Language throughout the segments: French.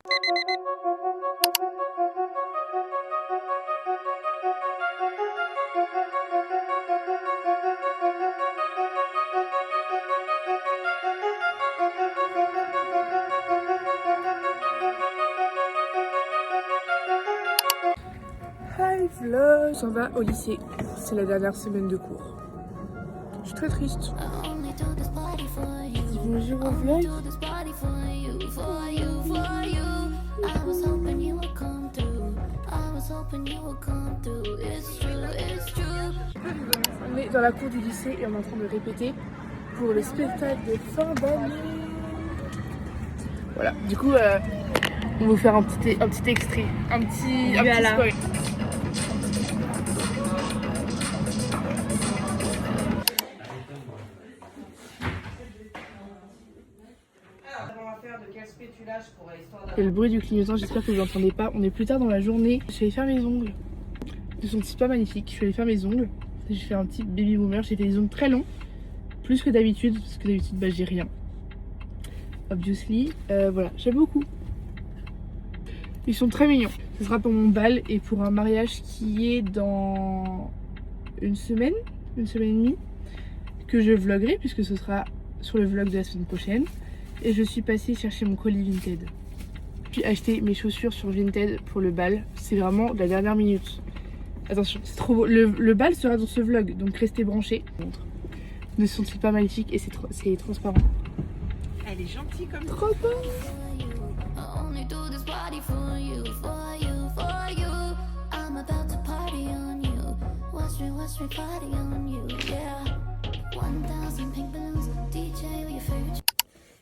Hi vlog, on va au lycée. C'est la dernière semaine de cours. Je suis très triste. Bonjour au vlog. On est dans la cour du lycée et on est en train de répéter pour le spectacle de fin d'année. Voilà, du coup, on va vous faire un petit extrait, un petit spoil. Et le bruit du clignotant, j'espère que vous n'entendez pas. On est plus tard dans la journée. Je suis allée faire mes ongles. Ils sont pas magnifiques. Je suis allée faire mes ongles. J'ai fait un petit baby boomer. J'ai fait des ongles très longs. Plus que d'habitude. Parce que d'habitude, j'ai rien. Obviously. Voilà, j'aime beaucoup. Ils sont très mignons. Ce sera pour mon bal et pour un mariage qui est dans une semaine et demie. Que je vloguerai puisque ce sera sur le vlog de la semaine prochaine. Et je suis passée chercher mon colis Vinted. Puis acheter mes chaussures sur Vinted pour le bal. C'est vraiment de la dernière minute. Attention, c'est trop beau. Le bal sera dans ce vlog, donc restez branchés. Ne sont-ils pas magnifiques et c'est transparent. Elle est gentille comme trop beau.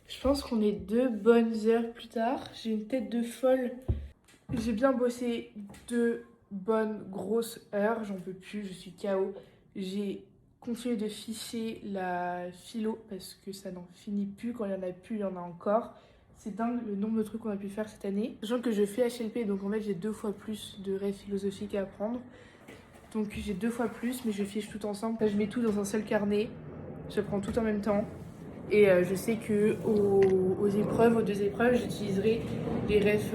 Je pense qu'on est 2 bonnes heures plus tard. J'ai une tête de folle. J'ai bien bossé 2 bonnes grosses heures. J'en peux plus, je suis KO. J'ai continué de ficher la philo parce que ça n'en finit plus. Quand il y en a plus, il y en a encore. C'est dingue le nombre de trucs qu'on a pu faire cette année. Sachant que je fais HLP, donc en fait j'ai 2 fois plus de rêves philosophiques à apprendre. Donc j'ai 2 fois plus, mais je fiche tout ensemble. Là, je mets tout dans un seul carnet. J'apprends tout en même temps. Et je sais que aux 2 épreuves, j'utiliserai les refs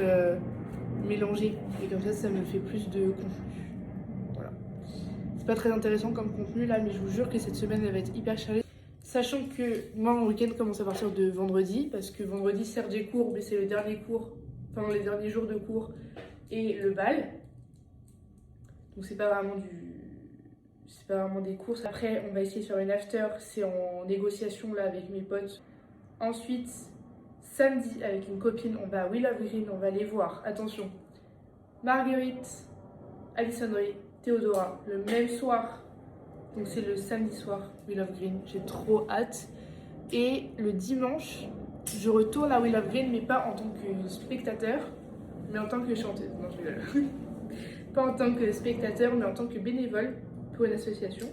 mélangés. Et comme ça me fait plus de contenu. Voilà. C'est pas très intéressant comme contenu là, mais je vous jure que cette semaine, elle va être hyper chargée. Sachant que moi, mon week-end commence à partir de vendredi. Parce que vendredi, certes, j'ai cours, mais c'est le dernier cours, enfin les derniers jours de cours et le bal. Donc c'est pas vraiment des courses. Après, on va essayer de faire une after. C'est en négociation là avec mes potes. Ensuite, samedi, avec une copine, on va à We Love Green. On va aller voir, attention, Marguerite, Alison Ray, Théodora, le même soir. Donc c'est le samedi soir, We Love Green. J'ai trop hâte. Et le dimanche, je retourne à We Love Green, mais pas en tant que spectateur, mais en tant que chanteuse. Non, je rigole. Pas en tant que spectateur, mais en tant que bénévole pour une association.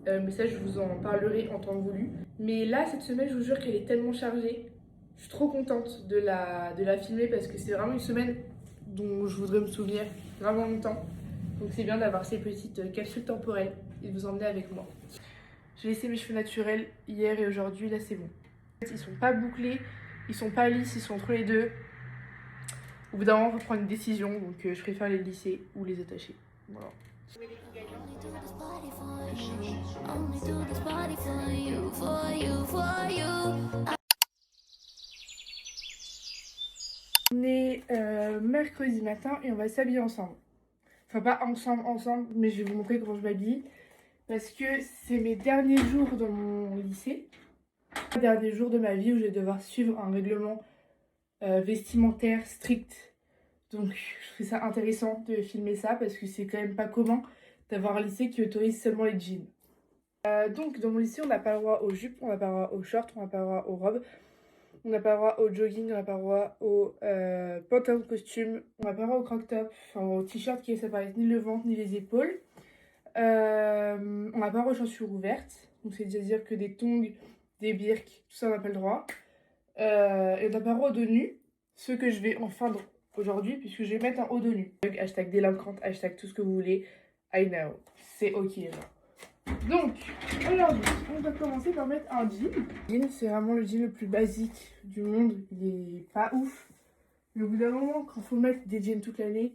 Mais ça, je vous en parlerai en temps voulu. Mais là, cette semaine, je vous jure qu'elle est tellement chargée. Je suis trop contente de la filmer parce que c'est vraiment une semaine dont je voudrais me souvenir vraiment longtemps. Donc c'est bien d'avoir ces petites capsules temporelles et de vous emmener avec moi. J'ai laissé mes cheveux naturels hier et aujourd'hui, là c'est bon. Ils sont pas bouclés, ils sont pas lisses, ils sont entre les deux. Au bout d'un moment, il faut prendre une décision, donc je préfère les lisser ou les attacher. Voilà. On est mercredi matin et on va s'habiller ensemble. Enfin pas ensemble, mais je vais vous montrer comment je m'habille. Parce que c'est mes derniers jours dans mon lycée. Les derniers jours de ma vie où je vais devoir suivre un règlement vestimentaire strict. Donc je trouve ça intéressant de filmer ça parce que c'est quand même pas commun d'avoir un lycée qui autorise seulement les jeans. Donc dans mon lycée on n'a pas le droit aux jupes, on n'a pas le droit aux shorts, on n'a pas le droit aux robes, on n'a pas le droit au jogging, on n'a pas le droit aux pantalons de costume, on n'a pas le droit au crop top, enfin au t-shirt qui ne séparait ni le ventre ni les épaules. On n'a pas le droit aux chaussures ouvertes, donc c'est à dire que des tongs, des birks, tout ça on n'a pas le droit. Et on n'a pas le droit aux dos nus, ce que je vais enfreindre aujourd'hui puisque je vais mettre un haut de nu. Hashtag délinquante, hashtag tout ce que vous voulez, I know, c'est ok là. Donc aujourd'hui on va commencer par mettre un jean. Le jean c'est vraiment le jean le plus basique du monde, il est pas ouf. Mais au bout d'un moment, quand il faut mettre des jeans toute l'année,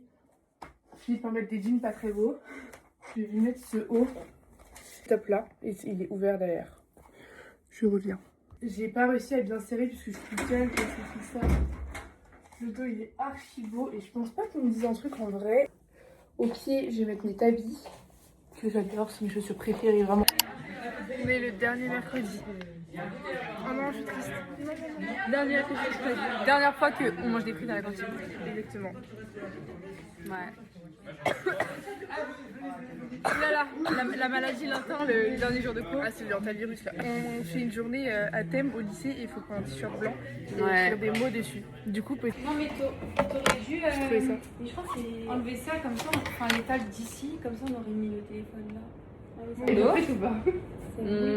je finis par mettre des jeans pas très beaux. Je vais lui mettre ce haut top là et il est ouvert derrière. Je reviens. J'ai pas réussi à bien serrer puisque je suis toute seule et c'est tout ça. Le dos il est archi beau et je pense pas qu'on me dise un truc en vrai. Au pied, je vais mettre mes tabis que j'adore, c'est mes chaussures préférées vraiment. On est le dernier mercredi. Oh non, je suis triste. Dernière fois qu'on mange des frites à la cantine. Exactement. Ouais. Là, la maladie l'entend le dernier jour de cours. Ah, c'est le hantavirus là. On fait une journée à thème au lycée et il faut prendre un t-shirt blanc et Ouais. écrire des mots dessus. Du coup, peut-être. Non mais t'aurais dû trouvé ça. mais je crois que c'est enlever ça comme ça, enfin l'étape d'ici, comme ça on aurait mis le téléphone là. Et l'eau fait ou pas?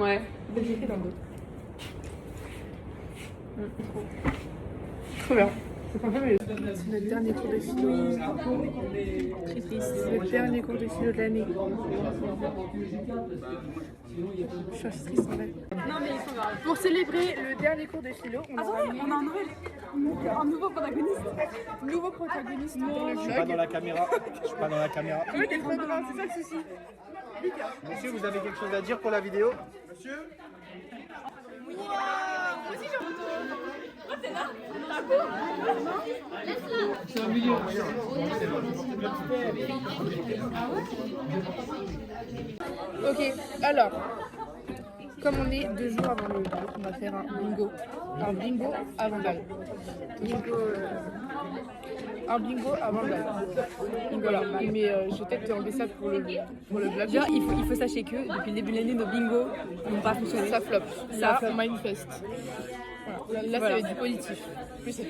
Ouais. J'ai fait dans le dos. Trop bien. C'est notre dernier cours de philo. Très triste. C'est le dernier cours de philo de l'année. Je suis triste en fait. Non mais ils sont graves. Pour célébrer le dernier cours de philo, on aura mis On a un nouveau protagoniste. nouveau protagoniste dans le Je suis pas vlog. dans la caméra. Je suis pas dans la caméra. Oui, t'es trop grand, c'est ça le souci. Monsieur, vous avez quelque chose à dire pour la vidéo? Monsieur? Ok, alors, comme on est 2 jours avant le bal, on va faire un bingo. Un bingo avant le bal. Un bingo avant le bal. Voilà, mais je vais peut-être enlever ça pour le vlog. Déjà, il faut sachez que depuis le début de l'année, nos bingos n'ont pas fonctionné. Ça flop. Ça, Ça, on manifeste. Voilà. Là, ça va être du positif. Tu sais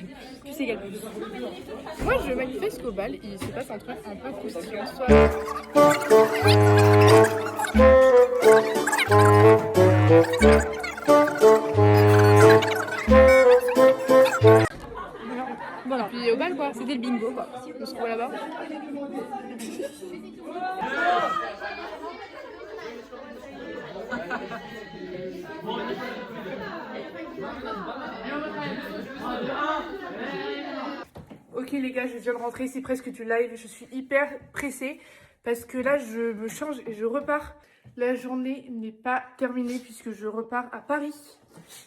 quel plus. Moi, je manifeste qu'au bal, il se passe un truc un peu croustillant. Voilà. Puis au bal, quoi. C'était le bingo quoi. On se voit là-bas. Ok les gars, je viens de rentrer, c'est presque du live, je suis hyper pressée parce que là je me change et je repars. La journée n'est pas terminée puisque je repars à Paris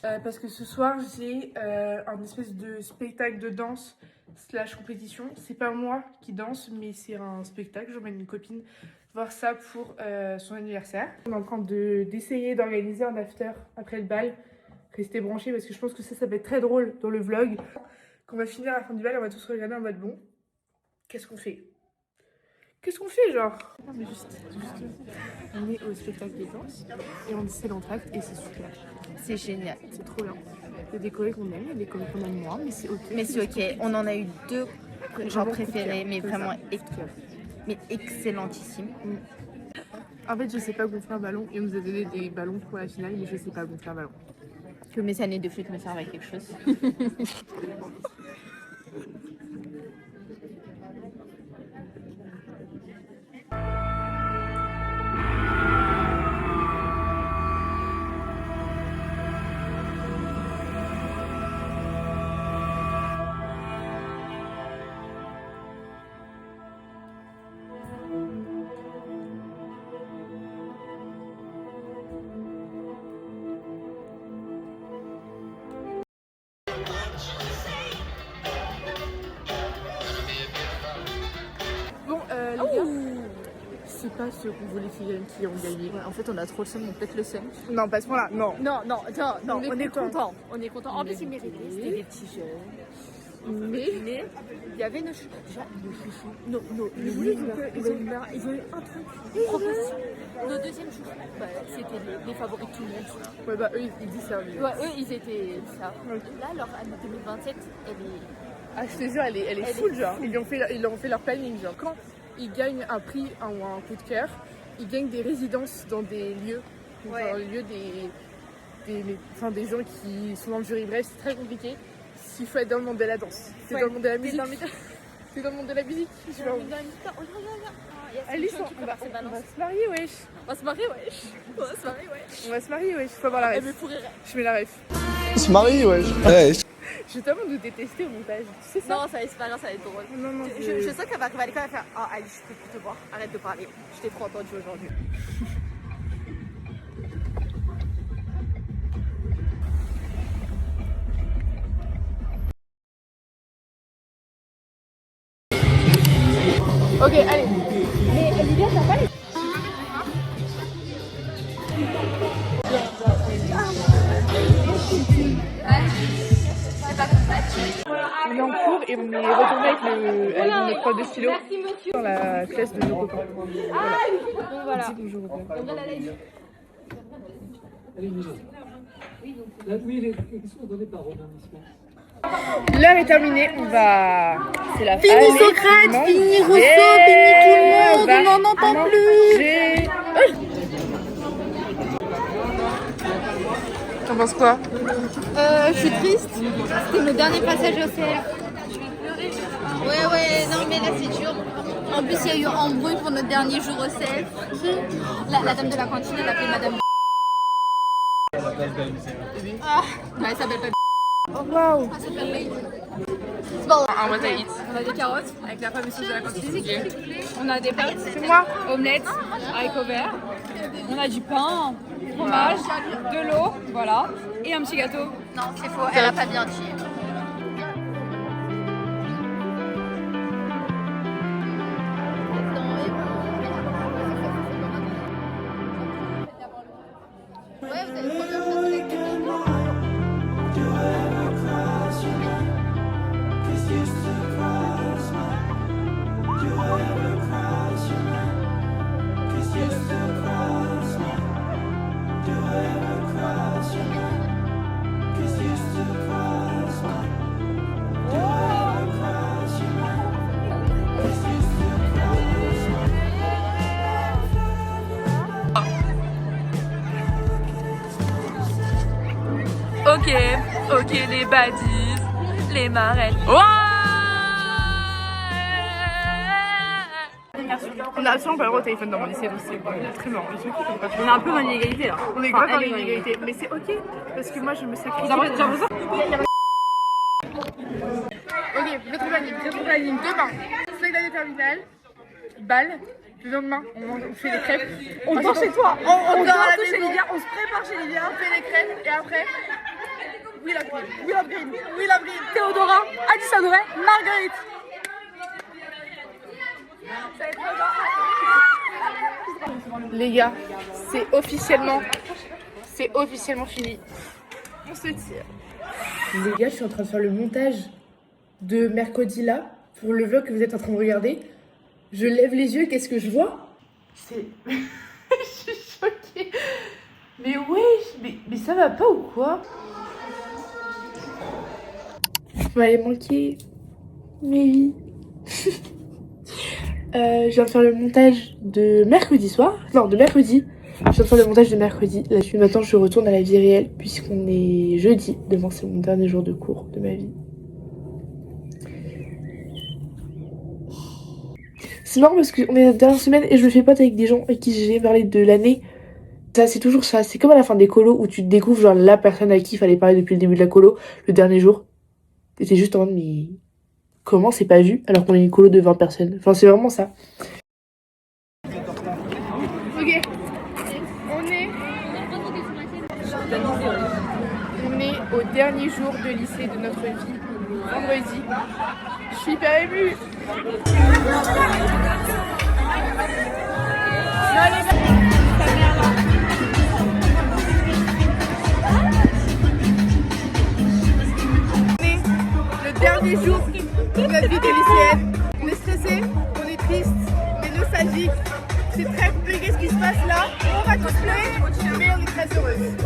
parce que ce soir j'ai un espèce de spectacle de danse / compétition. C'est pas moi qui danse mais c'est un spectacle, j'emmène une copine voir ça pour son anniversaire. On est en train d'essayer d'organiser un after après le bal. Restez branchés parce que je pense que ça va être très drôle dans le vlog. Quand on va finir à la fin du bal, on va tous regarder en mode bon, qu'est-ce qu'on fait? Qu'est-ce qu'on fait genre? Non mais juste, on est au spectacle des danses et on essaie l'entracte et c'est super. C'est génial. C'est trop bien. Il y a des chorés qu'on aime, il y a des chorés qu'on aime moins, mais c'est ok. Mais c'est ok. On en a eu 2 genre Vraiment coup de préférés, cœur, mais c'est vraiment ça. mais excellentissimes. En fait, je sais pas gonfler un ballon et on nous a donné des ballons pour la finale, mais je sais pas gonfler un ballon. Que mes années de flûte me servent à quelque chose. Bon, les gars, c'est pas ce qu'on voulait qui ont gagné. Ouais, en fait, on a trop le seum, on pète le seum. Non, pas à ce point-là, non. Non, on est content. content. On est content. En plus, ils méritaient. C'était des petits jeunes. Mais Il y avait nos chouchous. Déjà, nos chouchous. ils ont eu un truc. Une proposition. Nos deuxièmes chouchous, bah, c'était les favoris de tout le monde. ouais, bah eux ils disent ça. Ouais, eux, ils étaient ça. Ok. Là, leur année 2027, elle est. Ah, je te jure, elle est full, genre. Ils leur ont fait leur planning, genre. Quand ils gagnent un prix ou un coup de cœur, ils gagnent des résidences dans des lieux. Ouais. Dans le lieu des gens qui sont dans le jury. Bref, c'est très compliqué. S'il faut être dans le monde de la danse. C'est Ouais. dans le monde de la C'est musique. dans le C'est dans le monde de la musique. Je sais pas où. Alice, on va se marier, wesh. On va se marier, wesh. On va se marier, wesh. On va se marier, wesh. Faut avoir la Elle ref. me pourrirait. Je mets la ref. On se marie, ouais. Je vais tellement nous détester au montage. Tu sais ça? Non, ça c'est pas grave, ça va être drôle. Non, non, Je sens qu'elle va arriver à l'école et faire oh Alice, je peux plus te voir, arrête de parler. Je t'ai trop entendu aujourd'hui. Ok, allez. Mais Olivia, t'as pas les... On est en cours et on est retourné avec notre prof de stylo dans la classe de nos copains. Voilà. Dis bonjour aux copains. L'heure est terminée, on va... C'est la fin. Fini Socrate, fini Rousseau, fini tout le monde, on n'en entend plus. T'en penses quoi? Je suis triste, c'était mon dernier passage au CF. Ouais, non mais là c'est dur. En plus il y a eu embrouille pour notre dernier jour au CF. La dame de la cantine, elle appelait madame. Ah, non, elle s'appelle pas. Oh waouh! Elle s'appelle Lady. On a des carottes avec la fameuse sauce de la cantine. On a des pâtes, C'est moi! omelettes, haricots verts. On a du pain, fromage, de l'eau, voilà. Et un petit gâteau. Non, c'est faux, elle a pas bien dit. Ouais, vous avez trop bien choisi la Ok, les baddies, les marraines. On a absolument pas le droit au téléphone dans mon lycée, donc c'est très marrant. On est un peu dans l'inégalité là. On est grave dans l'inégalité, mais c'est ok, parce que moi je me sacrifie. Ok, notre planning, demain, c'est l'année terminale, bal, le lendemain, on fait des crêpes. On dort chez toi, on dort à la maison, chez Lydia, on se prépare chez Lydia, on fait des crêpes, et après, Will Green, Théodora, Addis Adoré, Marguerite. Les gars, c'est officiellement fini. On se tire. Les gars, je suis en train de faire le montage de mercredi là pour le vlog que vous êtes en train de regarder. Je lève les yeux, qu'est-ce que je vois? C'est... je suis choquée. Mais wesh, mais ça va pas ou quoi? Vous m'avez manqué. Mais oui. Je viens de faire le montage de mercredi soir. Non, de mercredi. Je viens de faire le montage de mercredi. Là, maintenant, je retourne à la vie réelle puisqu'on est jeudi. Demain, c'est mon dernier jour de cours de ma vie. C'est marrant parce qu'on est la dernière semaine et je me fais pote avec des gens avec qui j'ai parlé de l'année. Ça, c'est toujours ça. C'est comme à la fin des colos où tu découvres genre la personne à qui il fallait parler depuis le début de la colo, le dernier jour. Et t'es juste en mode, mais comment c'est pas vu alors qu'on est une colo de 20 personnes? Enfin, c'est vraiment ça. Ok. On est au dernier jour de lycée de notre vie, vendredi. Je suis hyper émue. Le dernier jour de notre vie de lycéenne. On est stressé, on est triste, on est nostalgique. C'est très compliqué ce qui se passe là. On va tous pleurer, mais on est très heureuses.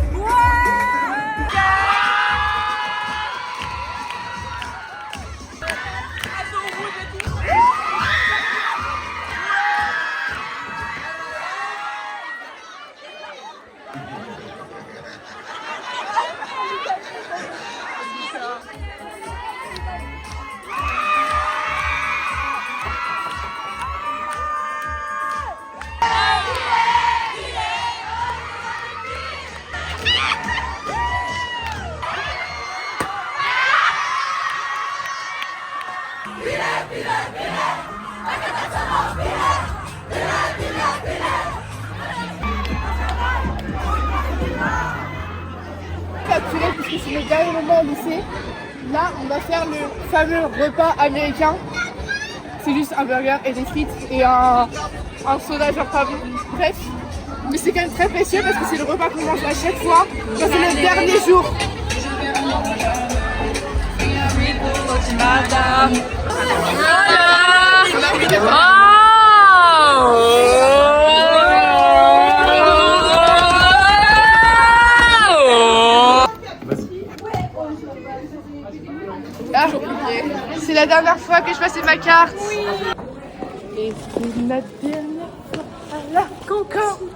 Capturé puisque c'est le dernier moment au lycée. Là, on va faire le fameux repas américain. C'est juste un burger et des frites et un soda, genre pas bref. Mais c'est quand même très précieux parce que c'est le repas qu'on mange à chaque fois quand c'est le dernier jour. Ah, c'est la dernière fois que je passais ma carte. Et c'est la dernière fois à la Concorde.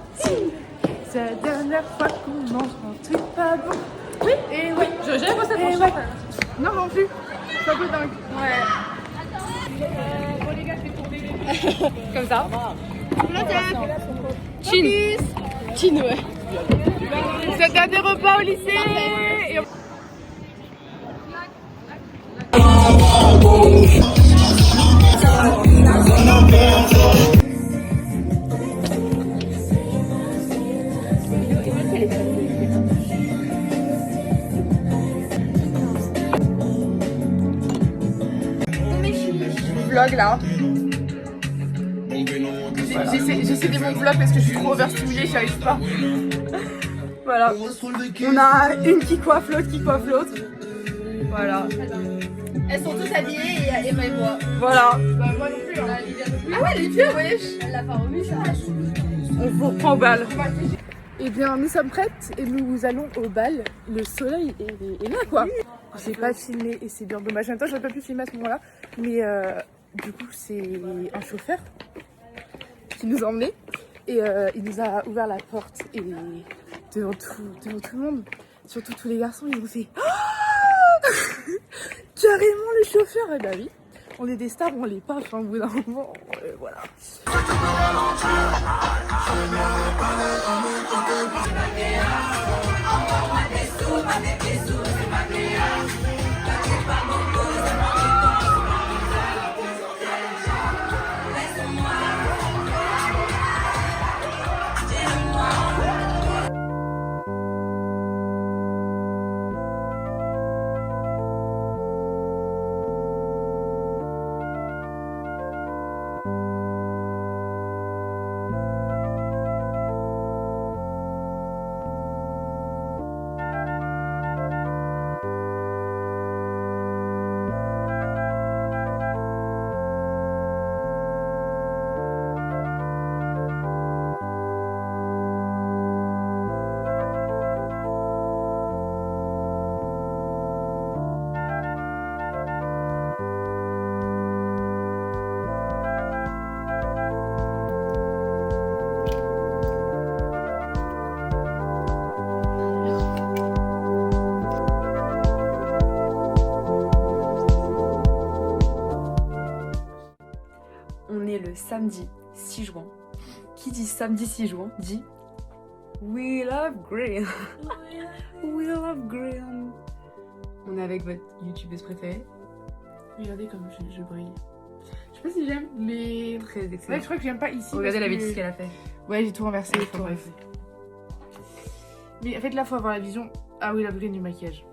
C'est la dernière fois qu'on mange un truc pas bon. Oui, et oui. Je gère cette Et ouais. Non, non plus. C'est un peu dingue. Ouais. Bon les gars, je vais tourner comme ça. Chin. Chin, ouais. C'est le dernier repas au lycée. Et on... Vlog là. J'essaie de mon vlog parce que je suis trop overstimulée, j'y arrive pas. Voilà. On a une qui coiffe l'autre, qui coiffe l'autre. Voilà. Elles sont toutes habillées et Emma et moi. Voilà. Bah, moi non plus. Hein. Ah ouais, Olivia, wesh. Elle l'a pas remis ça. On vous reprend au bal. Eh bien, nous sommes prêtes et nous allons au bal. Le soleil est là, quoi. J'ai pas filmé et c'est bien dommage. En même temps, j'aurais pas pu filmer à ce moment-là. Mais du coup, c'est un chauffeur qui nous a emmenés. Et il nous a ouvert la porte. Et devant tout le monde, surtout tous les garçons, ils ont fait carrément le chauffeur. Eh bah oui, on est des stars, on l'est pas. Enfin, au bout d'un moment, voilà. Le samedi 6 juin. Qui dit samedi 6 juin dit We love green. We love green. On est avec votre youtubeuse préférée. Regardez comme je brille. Je sais pas si j'aime, mais Très excellent. ouais, je crois que j'aime pas ici. Regardez la parce bêtise que... qu'elle a fait. Ouais, j'ai tout renversé. Tout Enfin, bref. renversé. Mais en fait, là, faut avoir la vision. Ah oui, la green du maquillage.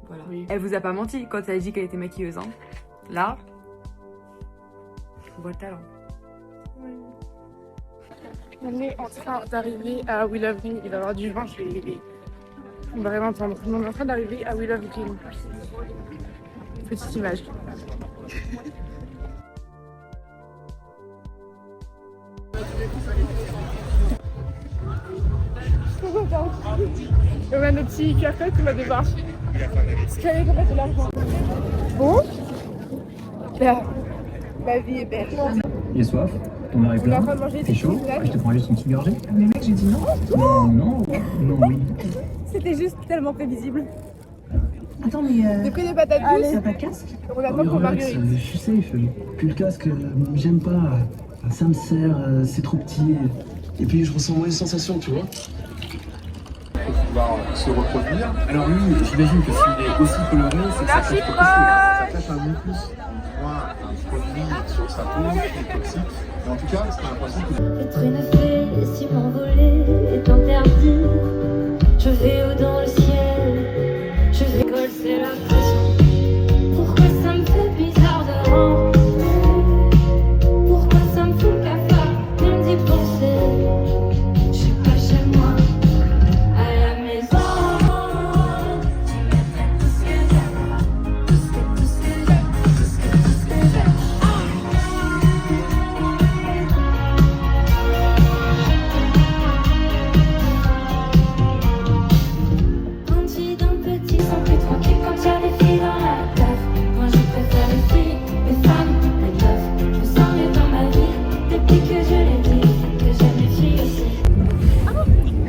Voilà. Oui. Elle vous a pas menti quand elle a dit qu'elle était maquilleuse. Hein. Là, on voit le talent. On est en train d'arriver à We Love Green. Il va y avoir du vent, on va rien entendre. On est en train d'arriver à We Love Green. Petite image. On a notre petit QR code qu'on va devoir scanner pour mettre de l'argent. Bon, la vie est belle. J'ai soif, ton verre est On est en plein, train de manger t'es des chaud, petits je te prends juste une petite gorgée. Mais mec, j'ai dit non. Non, non, non, oui. C'était juste tellement prévisible. Attends, mais Des prix des patates douces. t'as pas de casque? On attend pour Relax, Marguerite. je suis safe. Puis le casque, j'aime pas. Ça me sert, c'est trop petit. Et puis je ressens moins de sensations, tu vois. pouvoir se reproduire. Alors lui, j'imagine que s'il est aussi coloré, c'est que ça cache quelque chose. Ça cache un mucus, un produit sur sa peau qui est toxique. Mais en tout cas, c'est l'impression que... Être une fée, si m'envoler est interdit. Je vais où dans le ciel, je vais coller, c'est la pression. Pourquoi ça me fait bizarre de rentrer? Pourquoi ça me fout le cafard, même d'y penser? Je suis pas chez moi, à la maison. Tu mettrais tout ce que j'aime, tout ce que j'aime, tout ce que j'aime.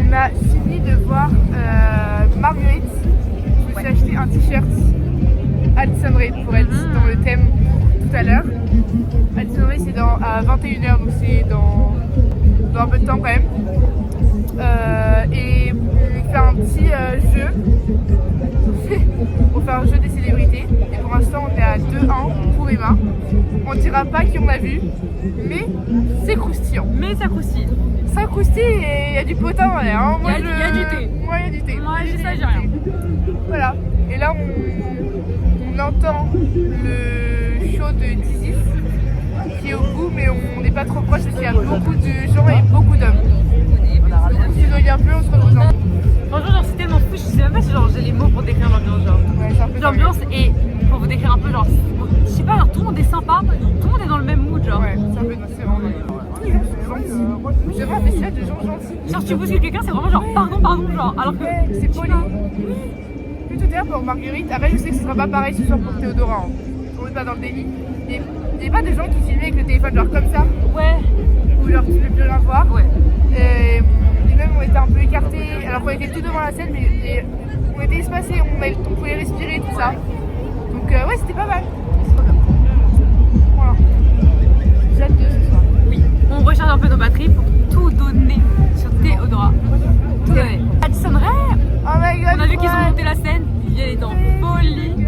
On a fini de voir Marguerite. Je me suis acheté un t-shirt Addison Rae pour être dans le thème tout à l'heure. Addison Rae c'est à 21h, donc c'est dans un peu de temps quand même. Et on fait un petit jeu. On fait un jeu des célébrités. Et pour l'instant on est à 2-1 pour Emma. On dira pas qui on a vu, mais c'est croustillant. Mais ça croustille. Ça croustille et il y a du potin dans l'air. Hein. Il y a du thé. Moi il y a du thé. Moi j'ai ça, j'ai rien. Voilà. Et là on entend le show de Dizzy qui est au bout, mais on n'est pas trop proche parce qu'il y a beaucoup de gens et beaucoup d'hommes. On s'éloigne un peu, on se retrouve dans... Franchement, genre, c'est tellement fou, je sais même pas si genre, j'ai les mots pour décrire l'ambiance. Genre. Ouais, c'est un peu L'ambiance est, pour vous décrire un peu, genre, je sais pas, genre, tout le monde est sympa, tout le monde est dans le même mood, genre. Ouais, c'est un peu c'est vraiment tous les gens sont gentils. J'ai vraiment un festival de gens gentils. Genre, tu bouscules quelqu'un, c'est vraiment genre, pardon, genre, alors que. Ouais, c'est poli. Puis tout à l'heure pour Marguerite, après je sais que ce sera pas pareil ce soir pour Théodora. Hein. On n'est pas dans le déni. Il n'y a pas de gens qui filmaient avec le téléphone, genre comme ça. Ouais. Ou genre tu ne peux plus rien voir. Ouais. Et même on était un peu écartés, alors qu'on était tout devant la scène, mais on était espacés, on pouvait respirer, tout ça. Donc ouais, c'était pas mal. C'est trop bien. Voilà. J'ai hâte de ce soir. Oui. On recharge un peu nos batteries pour tout donner sur Théodora. Tout donner. Addison Rae. Oh my god. On a vu qu'ils ont monté la scène, il est en folie.